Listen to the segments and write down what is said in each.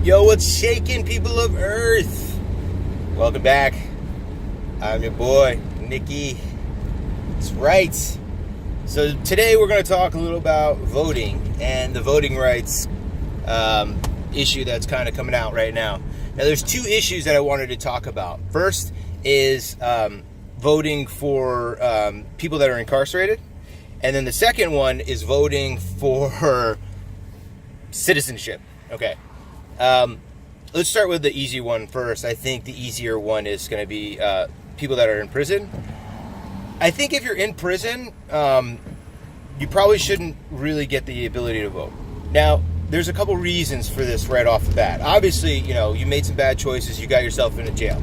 Yo, what's shaking, people of Earth? Welcome back. I'm your boy, Nikki. That's right. So today we're going to talk a little about voting and the voting rights issue that's kind of coming out right now. Now, there's two issues that I wanted to talk about. First is voting for people that are incarcerated. And then the second one is voting for citizenship. Okay. Let's start with the easy one first. I think the easier one is going to be people that are in prison. I think if you're in prison, you probably shouldn't really get the ability to vote. Now, there's a couple reasons for this right off the bat. Obviously, you made some bad choices. You got yourself into jail.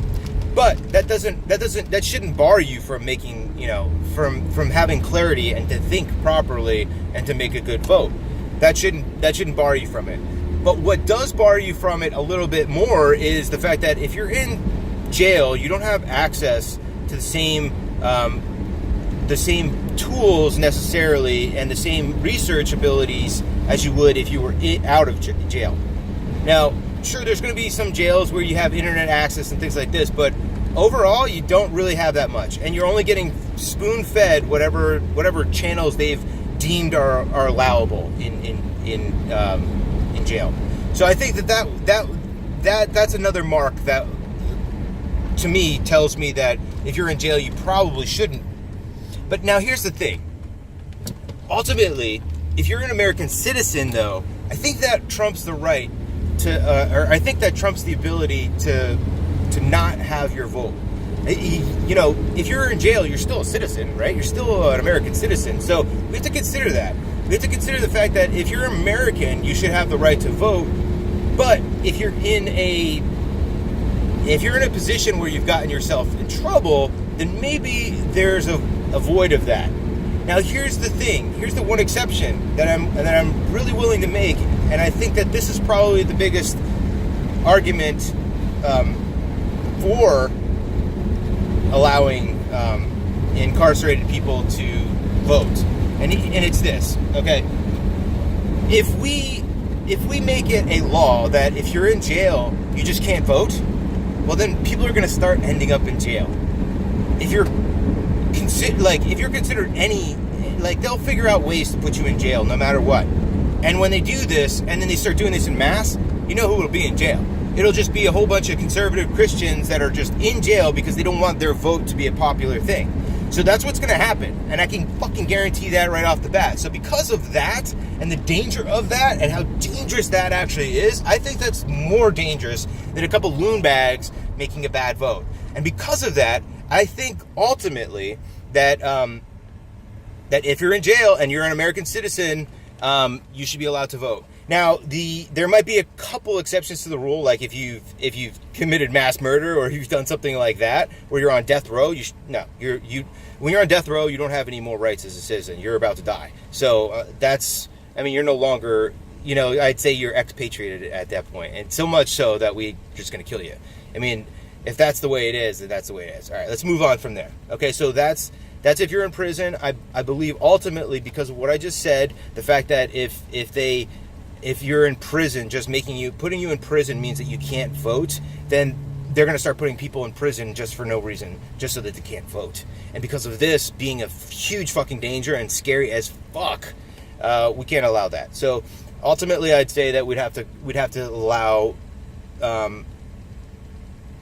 But that shouldn't bar you from making, from having clarity and to think properly and to make a good vote. That shouldn't bar you from it. But what does bar you from it a little bit more is the fact that if you're in jail, you don't have access to the same tools necessarily and the same research abilities as you would if you were out of jail. Now, sure, there's going to be some jails where you have internet access and things like this, but overall, you don't really have that much, and you're only getting spoon-fed whatever channels they've deemed are allowable in jail. So I think that's another mark that, to me, tells me that if you're in jail, you probably shouldn't. But now here's the thing. Ultimately, if you're an American citizen, though, I think that trumps the right to, or I think that trumps the ability to not have your vote. If you're in jail, you're still a citizen, right? You're still an American citizen. So we have to consider that. We have to consider the fact that if you're American, you should have the right to vote. But if you're in a position where you've gotten yourself in trouble, then maybe there's a void of that. Now, here's the thing. Here's the one exception that I'm really willing to make, and I think that this is probably the biggest argument for allowing incarcerated people to vote, and it's this. Okay, if we make it a law that if you're in jail you just can't vote, well, then people are going to start ending up in jail. If you're considered they'll figure out ways to put you in jail no matter what. And when they do this, and then they start doing this in mass, you know who will be in jail. It'll just be a whole bunch of conservative Christians that are just in jail because they don't want their vote to be a popular thing. So that's what's going to happen, and I can fucking guarantee that right off the bat. So because of that, and the danger of that, and how dangerous that actually is, I think that's more dangerous than a couple loon bags making a bad vote. And because of that, I think ultimately that that if you're in jail and you're an American citizen, you should be allowed to vote. Now, there might be a couple exceptions to the rule, like if you've committed mass murder or you've done something like that, where you're on death row. When you're on death row, you don't have any more rights as a citizen. You're about to die. So you're no longer, I'd say you're expatriated at that point, and so much so that we're just going to kill you. I mean, if that's the way it is, then that's the way it is. All right, let's move on from there. Okay, so that's if you're in prison. I believe ultimately, because of what I just said, the fact that if you're in prison, just putting you in prison means that you can't vote, then they're going to start putting people in prison just for no reason, just so that they can't vote. And because of this being a huge fucking danger and scary as fuck, we can't allow that. So ultimately, I'd say that we'd have to allow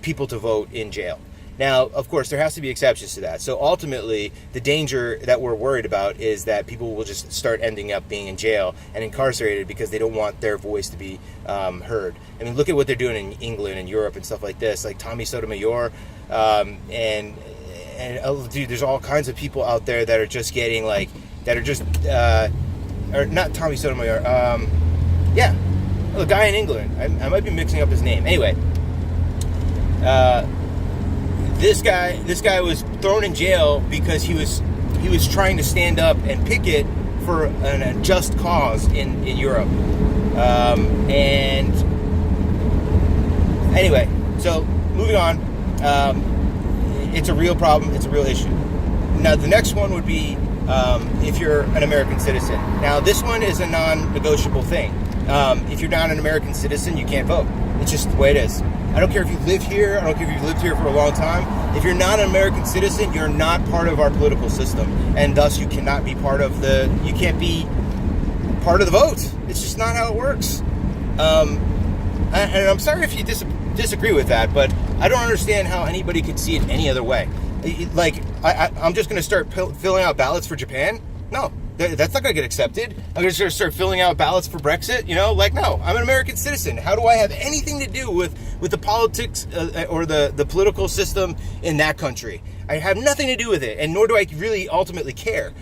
people to vote in jail. Now, of course, there has to be exceptions to that. So ultimately, the danger that we're worried about is that people will just start ending up being in jail and incarcerated because they don't want their voice to be heard. I mean, look at what they're doing in England and Europe and stuff like this, like Tommy Sotomayor, and dude, there's all kinds of people out there that are just getting or not Tommy Sotomayor, the guy in England. I might be mixing up his name. Anyway, This guy was thrown in jail because he was trying to stand up and picket for an just cause in Europe. And anyway, so moving on, it's a real problem. It's a real issue. Now, the next one would be if you're an American citizen. Now, this one is a non-negotiable thing. If you're not an American citizen, you can't vote. It's just the way it is. I don't care if you live here. I don't care if you've lived here for a long time. If you're not an American citizen, you're not part of our political system. And thus you cannot be part of you can't be part of the vote. It's just not how it works. And I'm sorry if you disagree with that, but I don't understand how anybody could see it any other way. Like, I'm just going to start filling out ballots for Japan? No, that's not going to get accepted. I'm going to start filling out ballots for Brexit? Like, no, I'm an American citizen. How do I have anything to do with the politics or the political system in that country? I have nothing to do with it, and nor do I really ultimately care.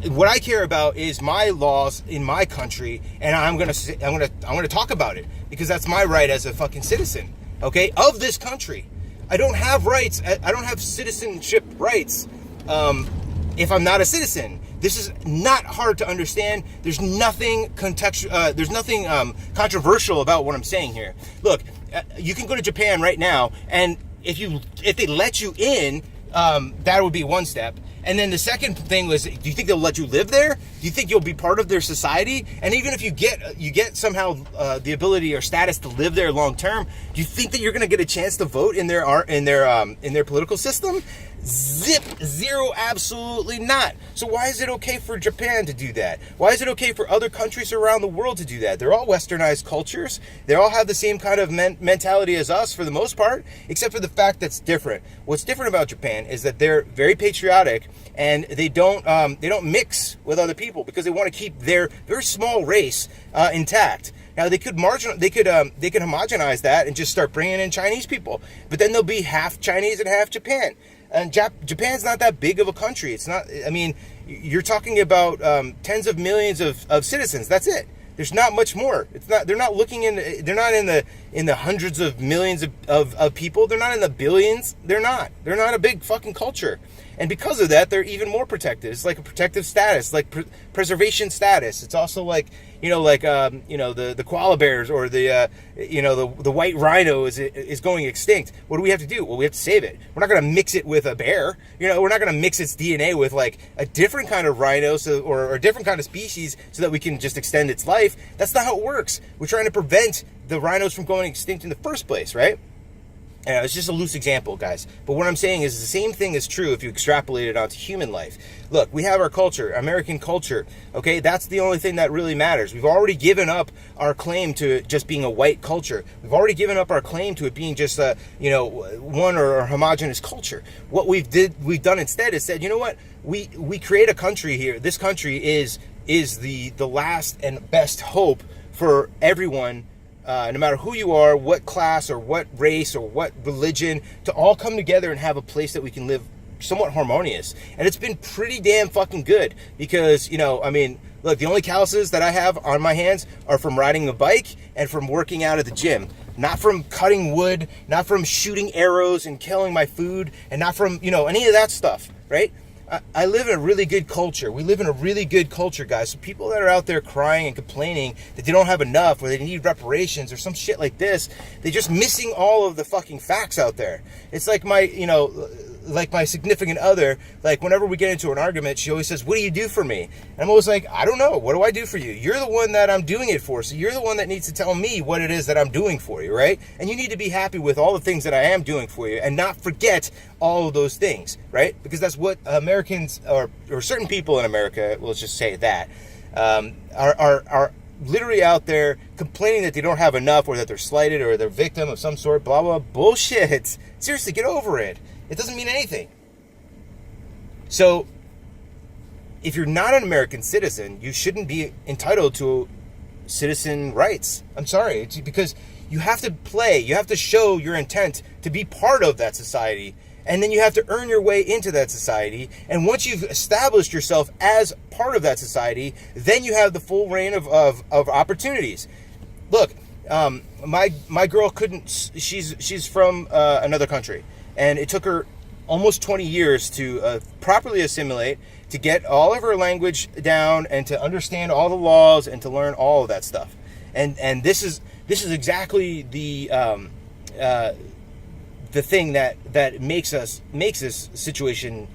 What I care about is my laws in my country, and I'm gonna talk about it because that's my right as a fucking citizen, okay, of this country. I don't have rights. I don't have citizenship rights if I'm not a citizen. This is not hard to understand. There's nothing controversial about what I'm saying here. Look, you can go to Japan right now, and if they let you in, that would be one step. And then the second thing was, do you think they'll let you live there? Do you think you'll be part of their society? And even if you get somehow the ability or status to live there long term, do you think that you're going to get a chance to vote in their political system? Zip, zero, absolutely not. So why is it okay for Japan to do that? Why is it okay for other countries around the world to do that? They're all westernized cultures. They all have the same kind of mentality as us for the most part, except for the fact that's different. What's different about Japan is that they're very patriotic, and they don't mix with other people because they want to keep their very small race intact. Now they could homogenize that and just start bringing in Chinese people, but then they'll be half Chinese and half Japan. And Japan's not that big of a country. It's not. I mean, you're talking about tens of millions of citizens. That's it. There's not much more. It's not. They're not looking in. They're not in the hundreds of millions of people. They're not in the billions. They're not. They're not a big fucking culture. And because of that, they're even more protected. It's like a protective status, like preservation status. It's also like, the koala bears or the white rhino is going extinct. What do we have to do? Well, we have to save it. We're not going to mix it with a bear. We're not going to mix its DNA with like a different kind of rhino or a different kind of species so that we can just extend its life. That's not how it works. We're trying to prevent the rhinos from going extinct in the first place, right? It's just a loose example, guys. But what I'm saying is the same thing is true if you extrapolate it onto human life. Look, we have our culture, American culture, okay? That's the only thing that really matters. We've already given up our claim to just being a white culture. We've already given up our claim to it being just a, one or a homogenous culture. What we've done instead is said, you know what? We create a country here. This country is the last and best hope for everyone, no matter who you are, what class or what race or what religion, to all come together and have a place that we can live somewhat harmonious. And it's been pretty damn fucking good because, look, the only calluses that I have on my hands are from riding a bike and from working out at the gym. Not from cutting wood, not from shooting arrows and killing my food, and not from, any of that stuff, right? I live in a really good culture. We live in a really good culture, guys. So people that are out there crying and complaining that they don't have enough or they need reparations or some shit like this, they're just missing all of the fucking facts out there. It's like my significant other, like whenever we get into an argument, she always says, "What do you do for me?" And I'm always like, "I don't know. What do I do for you? You're the one that I'm doing it for. So you're the one that needs to tell me what it is that I'm doing for you, right? And you need to be happy with all the things that I am doing for you and not forget all of those things, right? Because that's what Americans or certain people in America, let's just say that, are literally out there complaining that they don't have enough or that they're slighted or they're victim of some sort, blah, blah, bullshit. Seriously, get over it. It doesn't mean anything. So, if you're not an American citizen, you shouldn't be entitled to citizen rights. I'm sorry, it's because you have to show your intent to be part of that society, and then you have to earn your way into that society. And once you've established yourself as part of that society, then you have the full reign of opportunities. Look, my girl couldn't. She's from another country. And it took her almost 20 years to properly assimilate, to get all of her language down, and to understand all the laws, and to learn all of that stuff. And this is exactly the thing that makes this situation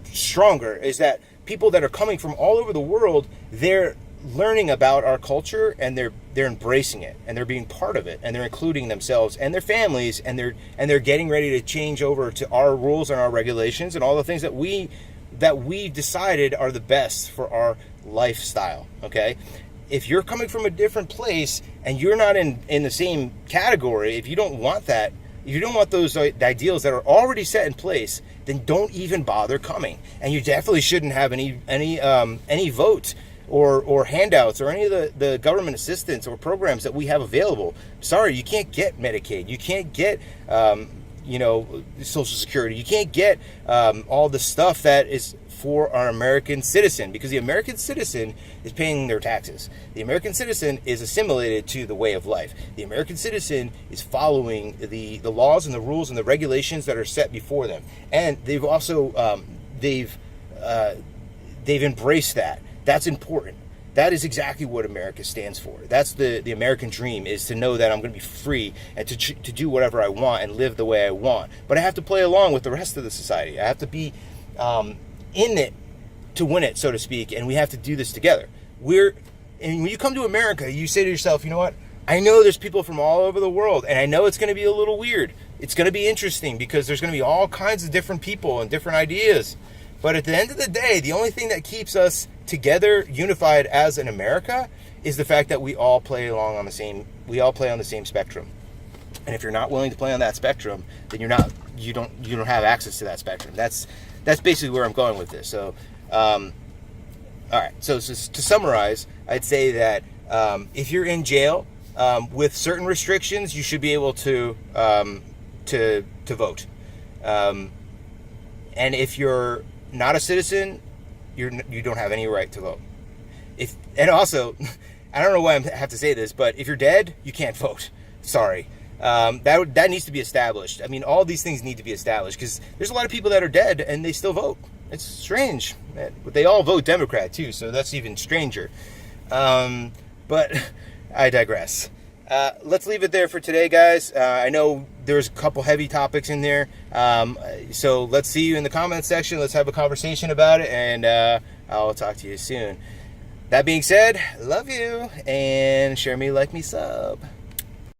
stronger, is that people that are coming from all over the world, they're learning about our culture, and they're embracing it, and they're being part of it, and they're including themselves and their families, and they're getting ready to change over to our rules and our regulations and all the things that we decided are the best for our lifestyle. Okay, if you're coming from a different place and you're not in the same category, if you don't want that, if you don't want those ideals that are already set in place, then don't even bother coming. And you definitely shouldn't have any vote or handouts or any of the government assistance or programs that we have available. Sorry, you can't get Medicaid. You can't get Social Security. You can't get all the stuff that is for our American citizen, because the American citizen is paying their taxes. The American citizen is assimilated to the way of life. The American citizen is following the laws and the rules and the regulations that are set before them. And they've also they've embraced that. That's important. That is exactly what America stands for. That's the American dream, is to know that I'm going to be free and to do whatever I want and live the way I want. But I have to play along with the rest of the society. I have to be in it to win it, so to speak, and we have to do this together. And when you come to America, you say to yourself, you know what? I know there's people from all over the world, and I know it's going to be a little weird. It's going to be interesting because there's going to be all kinds of different people and different ideas. But at the end of the day, the only thing that keeps us together, unified as an America, is the fact that we all play on the same spectrum. And if you're not willing to play on that spectrum, then you don't have access to that spectrum. That's basically where I'm going with this. So, all right. So to summarize, I'd say that if you're in jail with certain restrictions, you should be able to vote. And if you're not a citizen, you don't have any right to vote. And also, I don't know why I have to say this, but if you're dead, you can't vote. Sorry. That needs to be established. I mean, all these things need to be established, because there's a lot of people that are dead and they still vote. It's strange. But they all vote Democrat too, so that's even stranger. But I digress. Let's leave it there for today, guys. I know there's a couple heavy topics in there. So let's see you in the comments section. Let's have a conversation about it, and I'll talk to you soon. That being said, love you, and share me, like me, sub.